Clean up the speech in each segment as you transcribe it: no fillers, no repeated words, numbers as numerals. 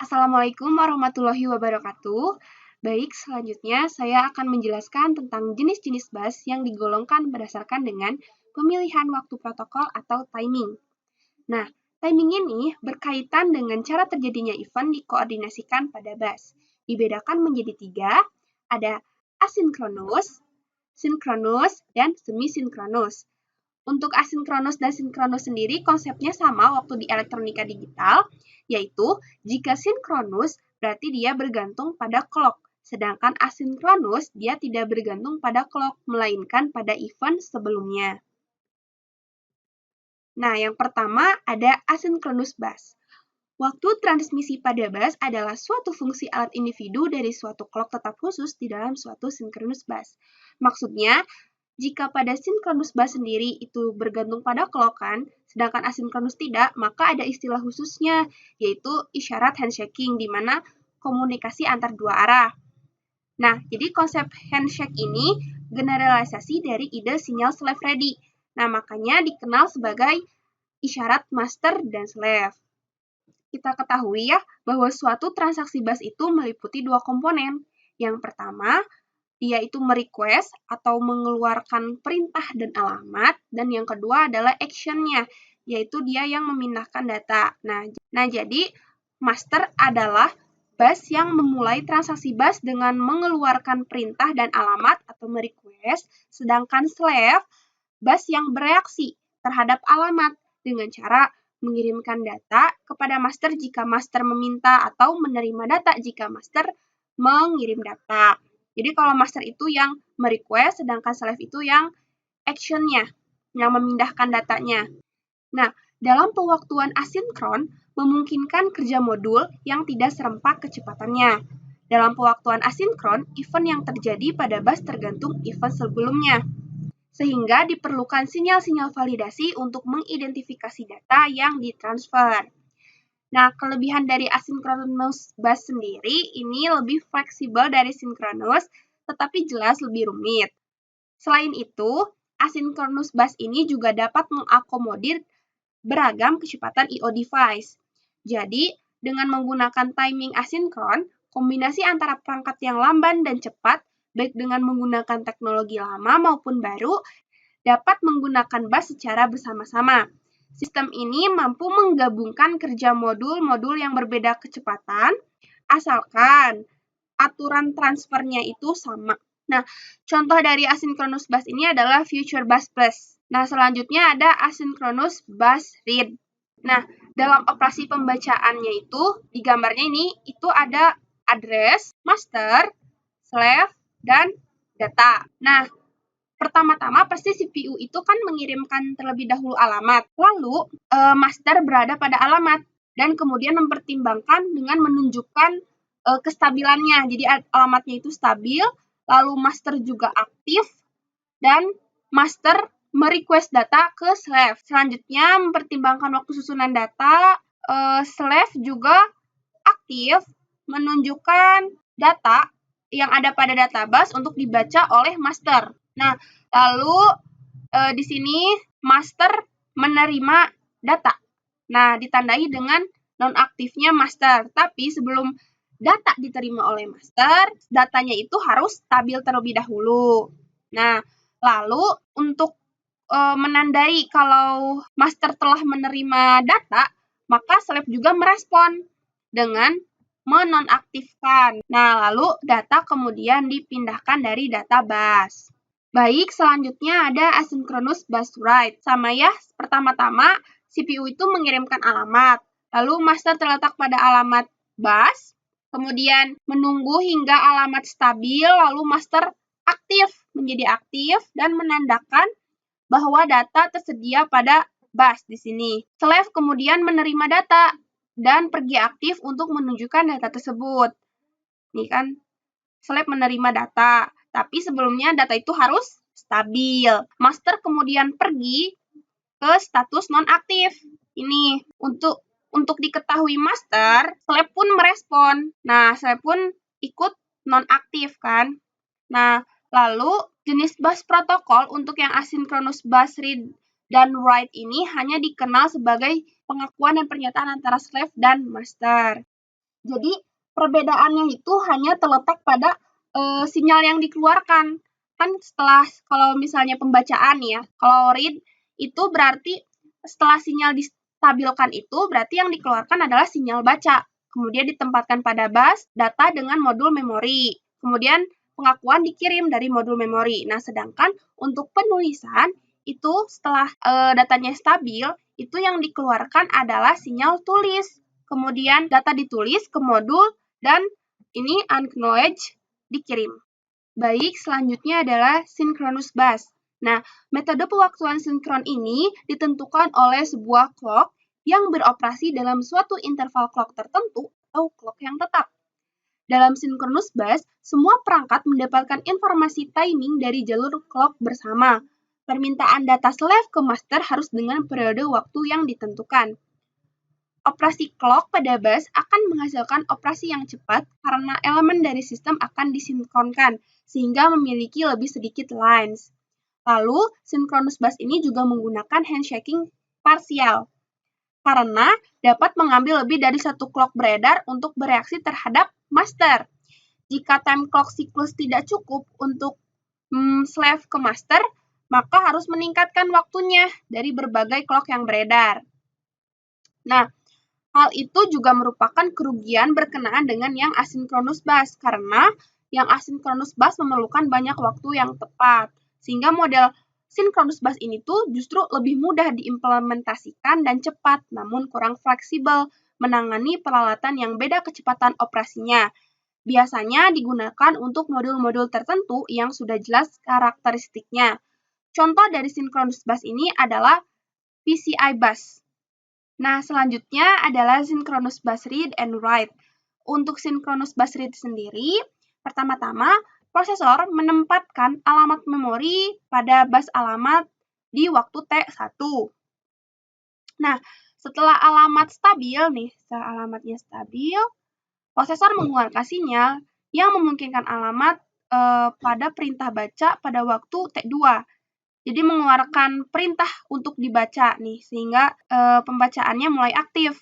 Assalamualaikum warahmatullahi wabarakatuh. Baik, selanjutnya saya akan menjelaskan tentang jenis-jenis bus yang digolongkan berdasarkan dengan pemilihan waktu protokol atau timing. Nah, timing ini berkaitan dengan cara terjadinya event dikoordinasikan pada bus. Dibedakan menjadi tiga, ada asinkronus, sinkronus, dan semi-sinkronus. Untuk asinkronus dan sinkronus sendiri konsepnya sama waktu di elektronika digital, yaitu jika sinkronus berarti dia bergantung pada clock, sedangkan asinkronus dia tidak bergantung pada clock, melainkan pada event sebelumnya. Nah, yang pertama ada asinkronus bus. Waktu transmisi pada bus adalah suatu fungsi alat individu dari suatu clock tetap khusus di dalam suatu sinkronus bus. Maksudnya, jika pada sinkronus bus sendiri itu bergantung pada clock kan, sedangkan asinkronus tidak, maka ada istilah khususnya, yaitu isyarat handshaking, di mana komunikasi antar dua arah. Nah, jadi konsep handshake ini generalisasi dari ide sinyal slave ready. Nah, makanya dikenal sebagai isyarat master dan slave. Kita ketahui ya, bahwa suatu transaksi bus itu meliputi dua komponen. Yang pertama, dia itu merequest atau mengeluarkan perintah dan alamat, dan yang kedua adalah action-nya, yaitu dia yang memindahkan data. Nah, jadi master adalah bus yang memulai transaksi bus dengan mengeluarkan perintah dan alamat atau merequest, sedangkan slave bus yang bereaksi terhadap alamat dengan cara mengirimkan data kepada master jika master meminta atau menerima data jika master mengirim data. Jadi kalau master itu yang merequest, sedangkan slave itu yang action-nya, yang memindahkan datanya. Nah, dalam pewaktuan asinkron, memungkinkan kerja modul yang tidak serempak kecepatannya. Dalam pewaktuan asinkron, event yang terjadi pada bus tergantung event sebelumnya. Sehingga diperlukan sinyal-sinyal validasi untuk mengidentifikasi data yang ditransfer. Nah, kelebihan dari asinkronus bus sendiri ini lebih fleksibel dari sinkronus, tetapi jelas lebih rumit. Selain itu, asinkronus bus ini juga dapat mengakomodir beragam kecepatan I/O device. Jadi, dengan menggunakan timing asinkron, kombinasi antara perangkat yang lamban dan cepat, baik dengan menggunakan teknologi lama maupun baru, dapat menggunakan bus secara bersama-sama. Sistem ini mampu menggabungkan kerja modul-modul yang berbeda kecepatan, asalkan aturan transfernya itu sama. Nah, contoh dari asynchronous bus ini adalah Future Bus Plus. Nah, selanjutnya ada asynchronous bus read. Nah, dalam operasi pembacaannya itu, di gambarnya ini, itu ada address, master, slave, dan data. Nah, pertama-tama pasti CPU itu kan mengirimkan terlebih dahulu alamat. Lalu, master berada pada alamat dan kemudian mempertimbangkan dengan menunjukkan kestabilannya. Jadi alamatnya itu stabil, lalu master juga aktif, dan master merequest data ke slave. Selanjutnya, mempertimbangkan waktu susunan data, slave juga aktif menunjukkan data yang ada pada database untuk dibaca oleh master. Nah, lalu di sini master menerima data. Nah, ditandai dengan nonaktifnya master. Tapi sebelum data diterima oleh master, datanya itu harus stabil terlebih dahulu. Nah, lalu untuk menandai kalau master telah menerima data, maka slave juga merespon dengan menonaktifkan. Nah, lalu data kemudian dipindahkan dari database. Baik, selanjutnya ada asynchronous bus write. Sama ya, pertama-tama CPU itu mengirimkan alamat. Lalu master terletak pada alamat bus, kemudian menunggu hingga alamat stabil, lalu master menjadi aktif, dan menandakan bahwa data tersedia pada bus di sini. Slave kemudian menerima data dan pergi aktif untuk menunjukkan data tersebut. Nih kan, slave menerima data, tapi sebelumnya data itu harus stabil. Master kemudian pergi ke status nonaktif. Ini untuk diketahui master, slave pun merespon. Nah, slave pun ikut nonaktif kan. Nah, lalu jenis bus protokol untuk yang asynchronous bus read dan write ini hanya dikenal sebagai pengakuan dan pernyataan antara slave dan master. Jadi perbedaannya itu hanya terletak pada sinyal yang dikeluarkan. Kan setelah kalau misalnya pembacaan ya, kalau read itu berarti setelah sinyal distabilkan itu berarti yang dikeluarkan adalah sinyal baca. Kemudian ditempatkan pada bus data dengan modul memori. Kemudian pengakuan dikirim dari modul memori. Nah, sedangkan untuk penulisan itu setelah datanya stabil, itu yang dikeluarkan adalah sinyal tulis. Kemudian data ditulis ke modul dan ini acknowledge dikirim. Baik, selanjutnya adalah synchronous bus. Nah, metode pewaktuan sinkron ini ditentukan oleh sebuah clock yang beroperasi dalam suatu interval clock tertentu atau clock yang tetap. Dalam synchronous bus, semua perangkat mendapatkan informasi timing dari jalur clock bersama. Permintaan data slave ke master harus dengan periode waktu yang ditentukan. Operasi clock pada bus akan menghasilkan operasi yang cepat karena elemen dari sistem akan disinkronkan, sehingga memiliki lebih sedikit lines. Lalu, synchronous bus ini juga menggunakan handshaking parsial, karena dapat mengambil lebih dari satu clock beredar untuk bereaksi terhadap master. Jika time clock siklus tidak cukup untuk slave ke master, maka harus meningkatkan waktunya dari berbagai clock yang beredar. Nah, hal itu juga merupakan kerugian berkenaan dengan yang asynchronous bus, karena yang asynchronous bus memerlukan banyak waktu yang tepat, sehingga model synchronous bus ini tuh justru lebih mudah diimplementasikan dan cepat, namun kurang fleksibel, menangani peralatan yang beda kecepatan operasinya. Biasanya digunakan untuk modul-modul tertentu yang sudah jelas karakteristiknya. Contoh dari synchronous bus ini adalah PCI bus. Nah, selanjutnya adalah synchronous bus read and write. Untuk synchronous bus read sendiri, pertama-tama prosesor menempatkan alamat memori pada bus alamat di waktu T1. Nah, setelah alamat alamatnya stabil, prosesor mengeluarkan sinyal yang memungkinkan alamat pada perintah baca pada waktu T2. Jadi mengeluarkan perintah untuk dibaca nih, sehingga pembacaannya mulai aktif.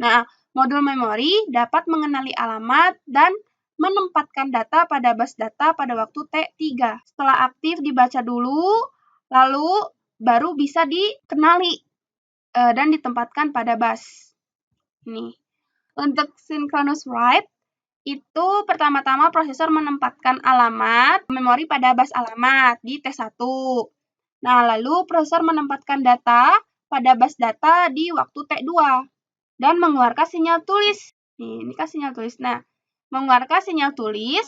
Nah, modul memori dapat mengenali alamat dan menempatkan data pada bus data pada waktu T3. Setelah aktif dibaca dulu, lalu baru bisa dikenali dan ditempatkan pada bus. Nih. Untuk synchronous write, itu pertama-tama prosesor menempatkan alamat memori pada bus alamat di T1. Nah, lalu prosesor menempatkan data pada bus data di waktu T2 dan mengeluarkan sinyal tulis. Ini kan sinyal tulis. Nah, mengeluarkan sinyal tulis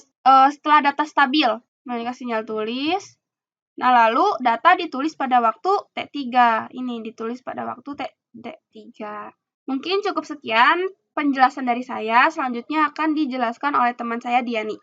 setelah data stabil. Mengeluarkan sinyal tulis. Nah, lalu data ditulis pada waktu T3. Ini ditulis pada waktu T3. Mungkin cukup sekian penjelasan dari saya. Selanjutnya akan dijelaskan oleh teman saya, Diani.